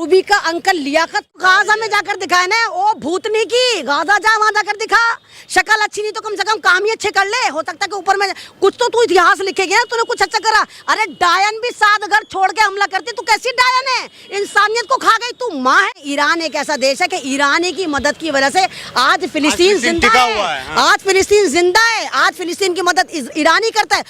Ruby का uncle Liaquat Gaza में जाकर दिखाए ना, ओ भूतनी की गाजा जा वहां जाकर दिखा। शक्ल अच्छी नहीं तो कम से कम काम ही अच्छे कर ले। हो सकता है कि ऊपर में कुछ तो तू इतिहास लिखेगी ना, तूने कुछ अच्छा करा। अरे डायन भी 7 घर छोड़ के हमला करती, तू कैसी डायन है? इंसानियत को खा गई तू, माँ है। ईरान एक ऐसा देश है कि ईरानी की मदद की वजह से आज फिलिस्तीन जिंदा है। आज फिलिस्तीन जिंदा है। आज फिलिस्तीन की मदद ईरानी करता है।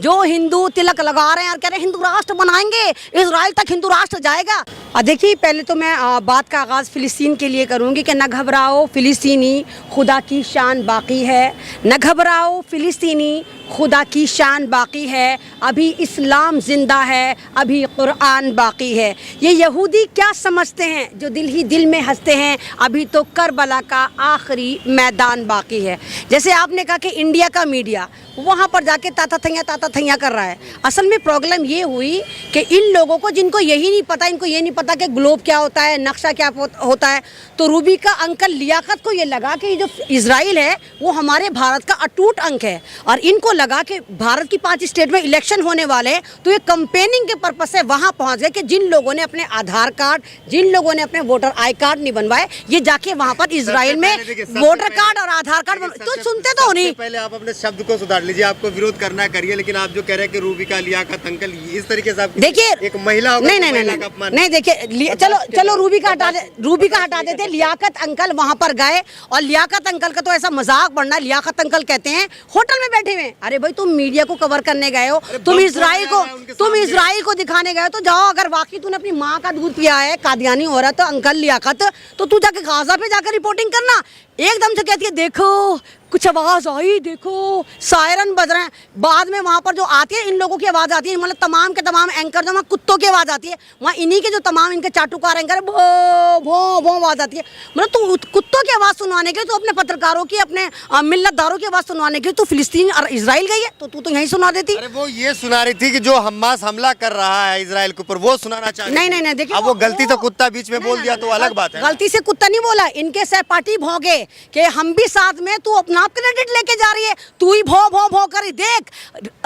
जो हिंदू तिलक लगा रहे हैं और कह रहे हैं हिंदू राष्ट्र बनाएंगे, इजराइल तक हिंदू राष्ट्र जाएगा। देखिए पहले तो मैं बात का आगाज़ फ़िलिस्तीन के लिए करूँगी कि न घबराओ फ़िलिस्तीनी, खुदा की शान बाकी है। न घबराओ फ़िलिस्तीनी, खुदा की शान बाकी है। अभी इस्लाम ज़िंदा है, अभी कुरान बाकी है। ये यहूदी क्या समझते हैं जो दिल ही दिल में हंसते हैं, अभी तो करबला का आखिरी मैदान बाकी है। जैसे आपने कहा कि इंडिया का मीडिया वहाँ पर जाके ताता थैया कर रहा है। असल में प्रॉब्लम ये हुई कि इन लोगों को, जिनको यही नहीं पता, इनको ये नहीं पता कि ग्लोब क्या होता है, नक्शा क्या होता है, तो रूबी का अंकल लियाकत को ये लगा कि जो इजराइल है वो हमारे भारत का अटूट अंग है, और इनको लगा कि भारत की 5 स्टेट में इलेक्शन होने वाले हैं, तो ये कंपेनिंग के पर्पज से वहाँ पहुँच गए कि जिन लोगों ने अपने आधार कार्ड, जिन लोगों ने अपने वोटर आई कार्ड नहीं बनवाए, ये जाके वहाँ पर इजराइल में वोटर कार्ड और आधार कार्ड तो सुनते तो नहीं। पहले आप अपने शब्द को सुधार लीजिए, आपको विरोध करना करिए, लेकिन आप जो कह रहे हैं कि रूबी का लियाकत अंकल इस तरीके से, देखिए एक महिला नहीं देखिए, चलो रूबी का हटा देते। लियाकत अंकल वहां पर गए और लियाकत अंकल का तो ऐसा मजाक बढ़ना है। लियाकत अंकल कहते हैं होटल में बैठे हुए, अरे भाई तुम मीडिया को कवर करने गए हो, तुम इजराइल को दिखाने गए हो, तो जाओ। अगर वाकई तूने अपनी माँ का दूध पिया है, कादियानी हो रहा है, तो अंकल लियाकत, तो तू जाके गाजा पे जाकर रिपोर्टिंग करना। एकदम से कहती है देखो कुछ आवाज़ आई, देखो सायरन बज रहे हैं। बाद में वहाँ पर जो आती है, इन लोगों की आवाज़ आती है, मतलब तमाम के तमाम एंकर जो वहाँ कुत्तों की आवाज़ आती है, वहाँ इन्हीं के जो तमाम इनके चाटुकार एंकर भो भो भो आवाज़ आती है। मतलब तू कुत्तों की आवाज़ सुनवाने के लिए, तो अपने पत्रकारों की, अपने मिल्लतदारों की आवाज़ सुनवाने के लिए तू फिलिस्तीन और इजराइल गई है, तो तू तो यहीं सुना देती। अरे वो ये सुना रही थी कि जो हमास हमला कर रहा है इजराइल के ऊपर, वो सुनाना चाहिए। नहीं देखिए, अब वो गलती से कुत्ता बीच में बोल दिया तो अलग बात है। गलती से कुत्ता नहीं बोला, इनके सहपाठी भौंके कि हम भी साथ में, तू अपना क्रेडिट लेके जा रही है, तू ही भौ भौ भौ करी। देख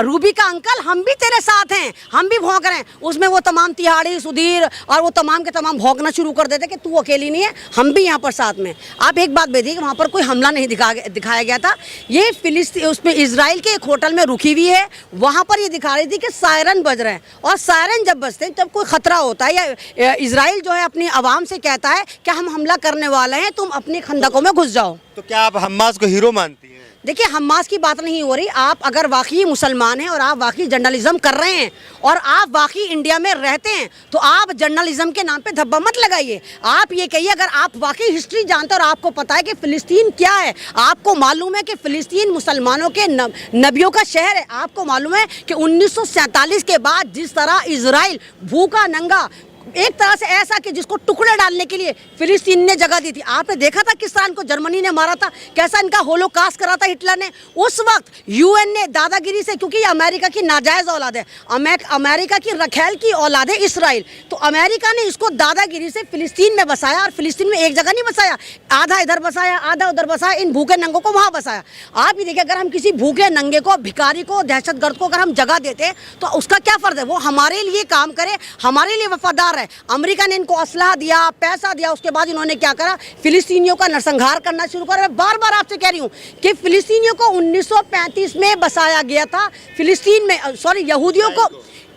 रूबी का अंकल, हम भी तेरे साथ हैं, हम भी भौंक रहे हैं। उसमें वो तमाम तिहाड़ी, सुधीर और वो तमाम के तमाम भौंकना शुरू कर देते कि तू अकेली नहीं है, हम भी यहाँ पर साथ में। आप एक बात देखिए, वहाँ पर कोई हमला नहीं दिखाया गया था। ये फिलिस्तीन उसमें इजराइल के एक होटल में रुकी हुई है, वहाँ पर ये दिखा रही थी कि सायरन बज रहे हैं, और सायरन जब बजते हैं, जब कोई खतरा होता है, या इजराइल जो है अपनी आवाम से कहता है कि हम हमला करने वाले हैं, तुम अपनी खंदकों में घुस जाओ। तो क्या आप हमास को हीरो मानती हैं? देखिए हमास की बात नहीं हो रही। आप अगर वाकई मुसलमान हैं और आप वाकई जर्नलिज्म कर रहे हैं और आप वाकई इंडिया में रहते हैं, तो आप जर्नलिज्म के नाम पे धब्बा मत लगाइए। आप ये कहिए, अगर आप वाकई हिस्ट्री जानते हैं और आपको पता है कि फ़िलिस्तीन क्या है, आपको मालूम है कि फ़िलिस्तीन मुसलमानों के नबियों का शहर है, आपको मालूम है कि 1947 के बाद जिस तरह इजराइल भूखा नंगा, एक तरह से ऐसा कि जिसको टुकड़े डालने के लिए फिलिस्तीन ने जगह दी थी। आपने देखा था किस तरह इनको जर्मनी ने मारा था, कैसा इनका होलोकास्ट करा था हिटलर ने। उस वक्त यूएन ने दादागिरी से, क्योंकि ये अमेरिका की नाजायज़ औलाद है, अमेरिका की रखेल की औलाद है इजराइल, तो अमेरिका ने इसको दादागिरी से फिलिस्तीन में बसाया, और फिलिस्तीन में एक जगह नहीं बसाया, आधा इधर बसाया, आधा उधर बसाया, इन भूखे नंगों को वहाँ बसाया। आप ही देखिए, अगर हम किसी भूखे नंगे को, भिखारी को, दहशतगर्द को अगर हम जगह देते हैं, तो उसका क्या फ़र्ज है? वो हमारे लिए काम करे, हमारे लिए वफादार। अमेरिका ने इनको असलहा दिया, पैसा दिया, उसके बाद इन्होंने क्या करा? फिलिस्तीनियों का नरसंहार करना शुरू करा। मैं बार बार आपसे कह रही हूँ कि फिलिस्तीनियों को 1935 में बसाया गया था, फिलिस्तीन में, सॉरी यहूदियों को,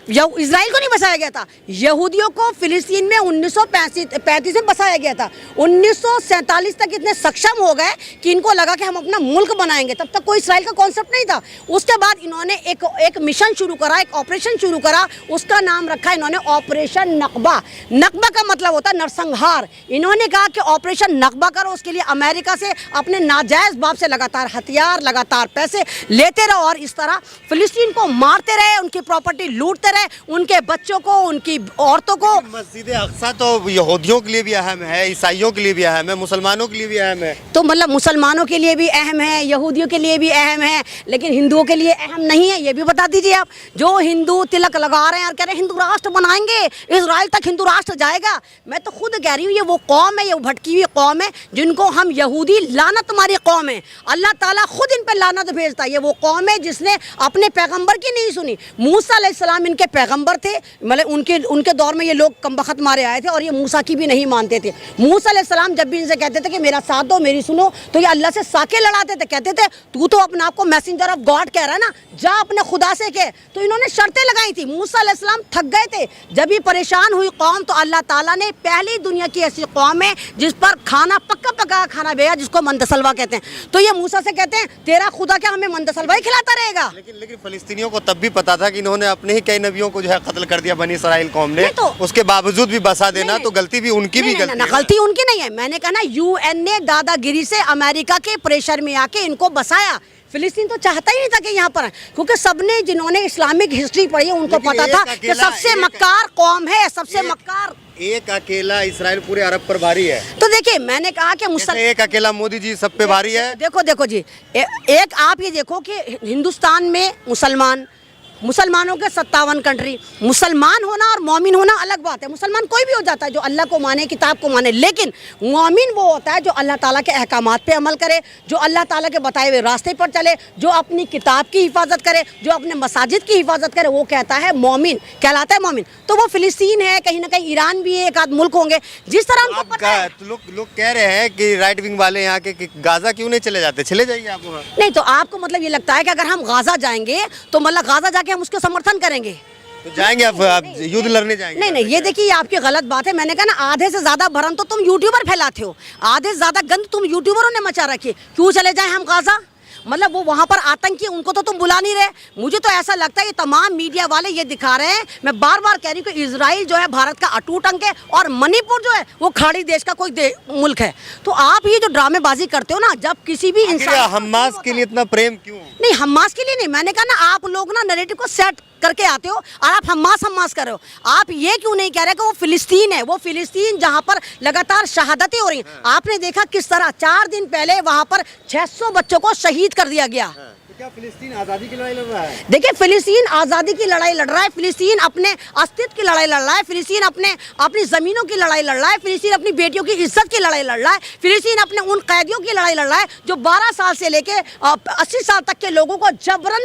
इजराइल को नहीं बसाया गया था, यहूदियों को फिलिस्तीन में 1935 में बसाया गया था। 1947 तक इतने सक्षम हो गए कि इनको लगा कि हम अपना मुल्क बनाएंगे। तब तक कोई इजराइल का कॉन्सेप्ट नहीं था। उसके बाद इन्होंने एक मिशन शुरू करा, एक ऑपरेशन शुरू करा, उसका नाम रखा इन्होंने ऑपरेशन नकबा। नकबा का मतलब होता है नरसंहार। इन्होंने कहा कि ऑपरेशन नकबा करो, उसके लिए अमेरिका से, अपने नाजायज़ बाप से लगातार हथियार, लगातार पैसे लेते रहो, और इस तरह फिलिस्तीन को मारते रहे, उनकी प्रॉपर्टी लूटते रहे, उनके बच्चों को, उनकी औरतों को। मस्जिद अक्सा तो यहूदियों के लिए भी अहम है, ईसाइयों के लिए भी अहम है, मुसलमानों के लिए भी अहम है। तो मतलब मुसलमानों के लिए भी अहम है, यहूदियों के लिए भी अहम है, लेकिन हिंदुओं के लिए अहम नहीं है, ये भी बता दीजिए आप। जो हिंदू तिलक लगा रहे हैं और कह रहे हैं हिंदू राष्ट्र बनाएंगे, इजराइल तक हिंदू राष्ट्र जाएगा, मैं तो खुद कह रही हूँ, ये वो कौम है, ये भटकी हुई कौम है, जिनको हम यहूदी, लानत तुम्हारी कौम है, अल्लाह ताला खुद इन पर लानत भेजता है। ये वो कौम है जिसने अपने पैगंबर की नहीं सुनी। मूसा अलैहिस्सलाम इनके पैगंबर थे, मतलब उनके दौर में ये लोग कमबख्त मारे आए थे और ये मूसा की भी नहीं मानते थे। मूसा अलैहिस्सलाम जब भी इनसे कहते थे कि मेरा साथ दो, मेरी सुनो, तो ये अल्लाह से साके लड़ाते थे, कहते थे तू तो अपने आप को मैसेंजर ऑफ गॉड कह रहा है ना, जा अपने खुदा से कह। तो इन्होंने शर्तें लगाई थी। मूसा अलैहिस्सलाम थक गए थे। जब ये परेशान हुई कौम तो अल्लाह ताला ने पहली दुनिया की ऐसी कौम है जिस पर खाना पक्का पका खाना भेजा, जिसको मंदसलवा कहते हैं। तो ये मूसा से कहते हैं तेरा खुदा क्या हमें मंदसलवा ही खिलाता रहेगा? लेकिन फिलिस्तीनियों को तब भी पता था कि इन्होंने अपने ही कई नबियों को जो है कत्ल कर दिया बनी इसराइल कौम ने, तो उसके बावजूद भी बसा देना तो गलती भी उनकी भी गलती है। गलती उनकी नहीं है। मैंने कहा ना, यूएन ने दादागिरी से अमेरिका के प्रेशर में आके इनको बसाया। फिलिस्तीन तो चाहता ही नहीं था कि यहाँ पर, क्योंकि सबने जिन्होंने इस्लामिक हिस्ट्री पढ़ी है उनको पता था कि सबसे मक्कार कौम है, सबसे मक्कार। एक अकेला इसराइल पूरे अरब पर भारी है। तो देखिए, मैंने कहा कि एक अकेला मोदी जी सब पे भारी है। देखो जी, एक आप ये देखो कि हिंदुस्तान में मुसलमानों के 57 कंट्री, मुसलमान होना और मौमिन होना अलग बात है। मुसलमान कोई भी हो जाता है जो अल्लाह को माने, किताब को माने, लेकिन मौमिन वो होता है जो अल्लाह ताला के अहकामात पे अमल करे, जो अल्लाह ताला के बताए हुए रास्ते पर चले, जो अपनी किताब की हिफाजत करे, जो अपने मसाजिद की हिफाजत करे, वो कहता है मौमिन, कहलाता है मौमिन। तो वो फिलिस्तीन है, कहीं ना कहीं ईरान भी है, एक आध मुल्क होंगे। जिस तरह हमको पता है, लोग कह रहे हैं कि राइट विंग वाले यहाँ के गाजा क्यों नहीं चले जाते? चले जाइए आप वहाँ। नहीं तो आपको मतलब ये लगता है कि अगर हम गाजा जाएंगे तो मतलब गाजा जाके हम उसके समर्थन करेंगे? तो जाएंगे आप युद्ध लड़ने जाएंगे? नहीं, ये देखिए, आपकी गलत बात है। मैंने कहा ना, आधे से ज्यादा भरम तो तुम यूट्यूबर फैलाते हो, आधे से ज्यादा गंद तुम यूट्यूबरों ने मचा रखी है। क्यों चले जाए हम गाजा? मतलब वो वहाँ पर आतंकी, उनको तो तुम बुला नहीं रहे। मुझे तो ऐसा लगता है ये तमाम मीडिया वाले ये दिखा रहे हैं, मैं बार बार कह रही हूँ कि इजराइल जो है भारत का अटूट अंग है और मणिपुर जो है वो खाड़ी देश का कोई मुल्क है। तो आप ये जो ड्रामेबाजी करते हो ना, जब किसी भी इंसान, हमास के लिए इतना प्रेम क्यों? नहीं, हमास के लिए नहीं, मैंने कहा ना, आप लोग ना नैरेटिव को सेट करके आते हो और आप हमास कर रहे हो। आप ये क्यों नहीं कह रहे कि वो फिलिस्तीन है, वो फिलिस्तीन जहाँ पर लगातार शहादतें हो रही हैं। आपने देखा किस तरह 4 दिन पहले वहाँ पर 600 बच्चों को शहीद कर दिया गया। तो क्या फिलिस्तीन आज़ादी की लड़ाई लड़ रहा है? देखिए, फिलिस्तीन आज़ादी की लड़ाई लड़ रहा है, फिलिस्तीन अपने अस्तित्व की लड़ाई लड़ रहा है, फिलिस्तीन अपनी ज़मीनों की लड़ाई लड़ रहा है, फिलिस्तीन अपनी बेटियों की इज्जत की लड़ाई लड़ रहा है, फिलिस्तीन अपने उन कैदियों की लड़ाई लड़ रहा है जो 12 साल से लेके 80 साल तक के लोगों को जबरन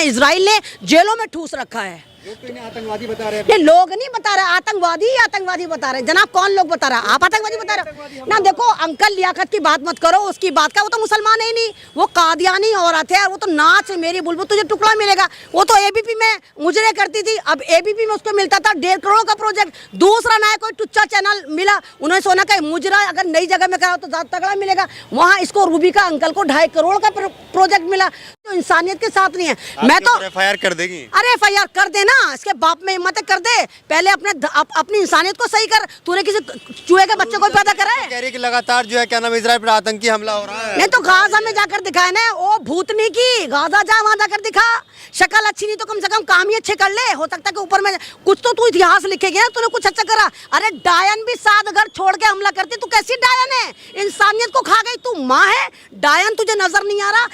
इजराइल ने जेलों में ठूस रखा है। आतंकवादी बता रहे हैं। ये लोग नहीं बता रहे, आतंकवादी बता रहे हैं। जनाब, कौन लोग बता रहा है? आप आतंकवादी बता रहे हो ना। देखो, अंकल लियाकत की बात मत करो, उसकी बात का, वो तो मुसलमान है ही नहीं, वो कादियानी औरत है, वो तो नाच मेरी बुलबुल तुझे टुकड़ा मिलेगा। वो तो एबीपी में मुजरे करती थी, अब एबीपी में उसको मिलता था 1.5 करोड़ का प्रोजेक्ट। दूसरा नया कोई टुच्चा चैनल मिला, उन्होंने सोना का मुजरा अगर नई जगह में करा तो ज्यादा तगड़ा मिलेगा। वहाँ इसको रूबी का अंकल को 2.5 करोड़ का प्रोजेक्ट मिला। तो इंसानियत के साथ नहीं है। मैं तो FIR कर देगी। अरे FIR कर देना, इसके बाप में हिम्मत कर दे। पहले अपनी इंसानियत को सही कर। तूने किसी चूहे के बच्चे को पैदा करा है? कह रही कि लगातार जो है क्या नाम, इजराइल पर आतंकी हमला हो रहा है। नहीं तो गाजा में जाकर दिखाए ना, ओ भूतनी की, गाजा जा, वहां जाकर दिखा। शक्ल अच्छी नहीं तो कम से कम काम ही अच्छे कर ले। हो सकता है कि ऊपर में कुछ तो तू इतिहास लिखेगा, तूने कुछ अच्छा करा। अरे डायन भी 7 घर छोड़ के हमला करती, तू कैसी डायन है? इंसानियत को खा गई तू, माँ है डायन, तुझे नजर नहीं आ रहा?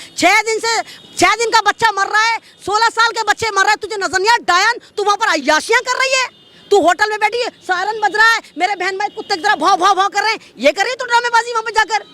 6 दिन का बच्चा मर रहा है, 16 साल के बच्चे मर रहे हैं, तुझे नजर नहीं आ? डायन, तू वहां पर अय्याशियां कर रही है। तू होटल में बैठी है, सायरन बज रहा है, मेरे बहन भाई कुत्ते की तरह भाव भाव भाव कर रहे हैं, ये कर रही है तू ड्रामेबाजी वहां पे जाकर?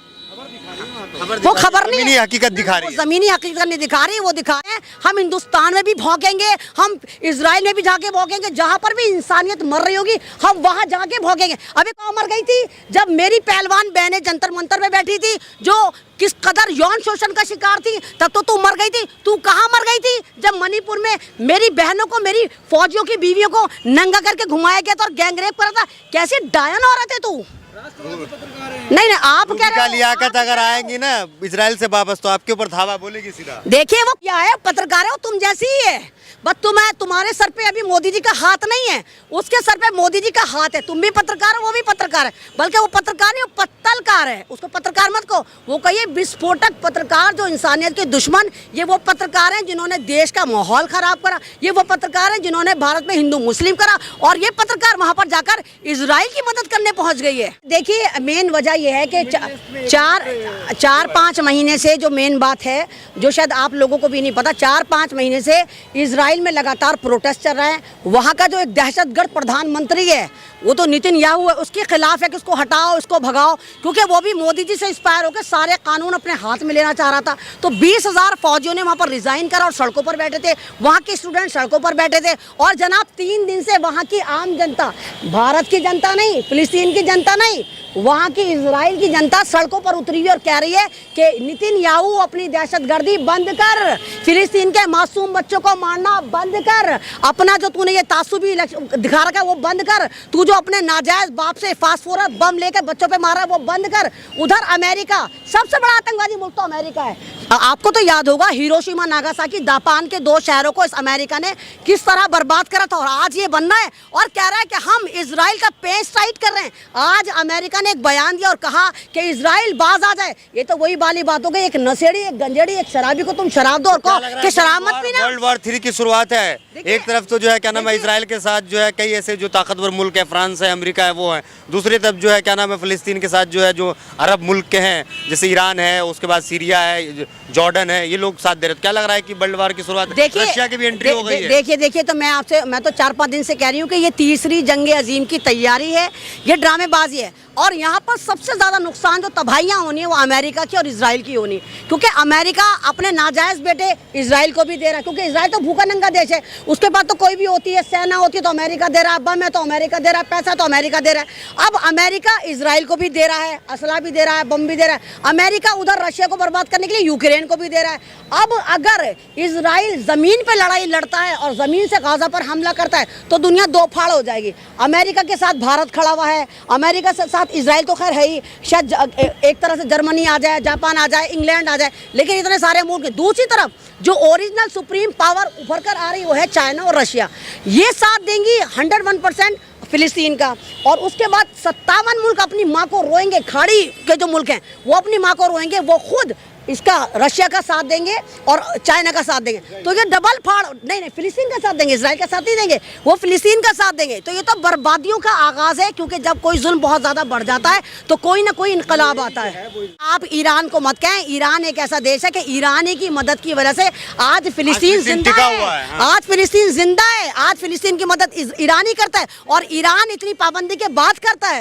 वो खबर नहीं है, हकीकत दिखा रही है। जमीनी हकीकत नहीं दिखा रही, वो दिखा रहे हैं। हम हिंदुस्तान में भी भौंकेंगे, हम इजराइल में भी जाके भौंकेंगे, जहां पर भी इंसानियत मर रही होगी हम वहां जाके भौंकेंगे। अभी कहाँ मर गई थी? जब मेरी पहलवान बहनें जंतर मंतर में बैठी थी, जो किस कदर यौन शोषण का शिकार थी, तब तो तू मर गई थी। तू कहाँ मर गई थी? जब मणिपुर में मेरी बहनों को, मेरी फौजियों की बीवियों को नंगा करके घुमाया गया था और गैंगरेप करा था। कैसी डायन औरत है तू? नहीं, आप कह रहे हो लियाकत अगर आएंगी ना इजराइल से वापस तो आपके ऊपर धावा बोलेगी सीधा। देखिए, वो क्या है, पत्रकार है, वो तुम जैसी ही है। बस तुम्हारे सर पे अभी मोदी जी का हाथ नहीं है, उसके सर पे मोदी जी का हाथ है। तुम भी पत्रकार हो, वो भी पत्रकार है, बल्कि वो पत्रकार नहीं, वो पत्तलकार है। उसको पत्रकार मत कहो, वो कहिए विस्फोटक पत्रकार, जो इंसानियत के दुश्मन। ये वो पत्रकार हैं जिन्होंने देश का माहौल खराब करा, ये वो पत्रकार हैं जिन्होंने भारत में हिंदू मुस्लिम करा, और ये पत्रकार वहां पर जाकर इजराइल की मदद करने पहुंच गई है। देखिए, मेन वजह यह है कि 4-5 महीने से जो मेन बात है, जो शायद आप लोगों को भी नहीं पता, 4-5 महीने से इजराइल में लगातार प्रोटेस्ट चल रहा है। वहाँ का जो एक दहशतगर्द प्रधानमंत्री है, वो तो नितिन याहू है, उसके खिलाफ है कि उसको हटाओ, इसको भगाओ, क्योंकि वो भी मोदी जी से इंस्पायर होकर सारे कानून अपने हाथ में लेना चाह रहा था। तो 20,000 फौजियों ने वहाँ पर रिजाइन करा और सड़कों पर बैठे थे, वहाँ के स्टूडेंट सड़कों पर बैठे थे। और जनाब 3 दिन से वहाँ की आम जनता, भारत की जनता नहीं, फिलिस्तीन की जनता नहीं, वहाँ की इजराइल की जनता सड़कों पर उतरी हुई और कह रही है कि नितिन याहू अपनी दहशतगर्दी बंद कर, फिलिस्तीन के मासूम बच्चों को मारना बंद कर, अपना जो तूने ये तासुबी दिखा रखा है वो बंद कर, तू जो अपने नाजायज बाप से फास्फोरस बम लेकर बच्चों पे मारा वो बंद कर। उधर अमेरिका, सबसे बड़ा आतंकवादी मुल्क तो अमेरिका है। आपको तो याद होगा हिरोशिमा नागासाकी जापान के 2 शहरों को इस अमेरिका ने किस तरह बर्बाद करा था, और आज ये बनना है और कह रहा है कि हम इजराइल का पेच टाइट कर रहे हैं। आज अमेरिका ने एक बयान दिया और कहा कि इजराइल बाज आ जाए। ये तो वही वाली बात हो गई, एक नशेड़ी, एक गंजेड़ी, एक शराबी को तुम शराब दो और कहो कि शराब मत पीना। वर्ल्ड वॉर 3 की शुरुआत है। एक तरफ तो जो है क्या नाम है इजराइल के साथ जो है कई ऐसे जो ताकतवर मुल्क है, फ्रांस है, अमेरिका है, वो है। दूसरी तरफ जो है क्या नाम है फिलिस्तीन के साथ जो है जो अरब मुल्क के हैं, जैसे ईरान है, उसके बाद सीरिया है, जॉर्डन है, ये लोग साथ दे रहे। क्या लग रहा है कि वर्ल्ड वॉर की शुरुआत रशिया की भी एंट्री हो गई है? देखिए तो मैं तो 4-5 दिन से कह रही हूँ कि ये तीसरी जंगे अजीम की तैयारी है, ये ड्रामेबाजी है। और यहाँ पर सबसे ज़्यादा नुकसान जो तबाहियाँ होनी है वो अमेरिका की और इजराइल की होनी है, क्योंकि अमेरिका अपने नाजायज़ बेटे इजराइल को भी दे रहा है, क्योंकि इजराइल तो भूखा नंगा देश है, उसके बाद तो कोई भी होती है, सेना होती है तो अमेरिका दे रहा है, बम है तो अमेरिका दे रहा है, पैसा तो अमेरिका दे रहा है। अब अमेरिका इजराइल को भी दे रहा है, असला भी दे रहा है, बम भी दे रहा है। अमेरिका उधर रशिया को बर्बाद करने के लिए यूक्रेन को भी दे रहा है। अब अगर इजराइल ज़मीन पर लड़ाई लड़ता है और ज़मीन से गाज़ा पर हमला करता है तो दुनिया 2 फाड़ हो जाएगी। अमेरिका के साथ भारत खड़ा हुआ है, अमेरिका के साथ इजराइल तो खैर है ही, शायद एक तरह से जर्मनी आ जाए, जापान आ जाए, इंग्लैंड आ जाए, लेकिन इतने सारे मुल्क। दूसरी तरफ जो ओरिजिनल सुप्रीम पावर उभर कर आ रही वो है चाइना और रशिया, ये साथ देंगी 101% फिलिस्तीन का। और उसके बाद 57 मुल्क अपनी माँ को रोएंगे, खाड़ी के जो मुल्क हैं वो अपनी माँ को रोएंगे, वो खुद इसका रशिया का साथ देंगे और चाइना का साथ देंगे। तो ये डबल फाड़, नहीं फिलिस्तीन का साथ देंगे, इजराइल का साथ नहीं देंगे, वो फिलिस्तीन का साथ देंगे। तो ये तो बर्बादियों का आगाज़ है, क्योंकि जब कोई जुल्म बहुत ज़्यादा बढ़ जाता है तो कोई ना कोई इनकलाब आता है। आप ईरान को मत कहें, ईरान एक ऐसा देश है कि ईरान की मदद की वजह से आज फिलिस्तीन जिंदा है, आज फिलिस्तीन जिंदा है, आज फिलिस्तीन की मदद ईरान ही करता है, और ईरान इतनी पाबंदी के बाद करता है।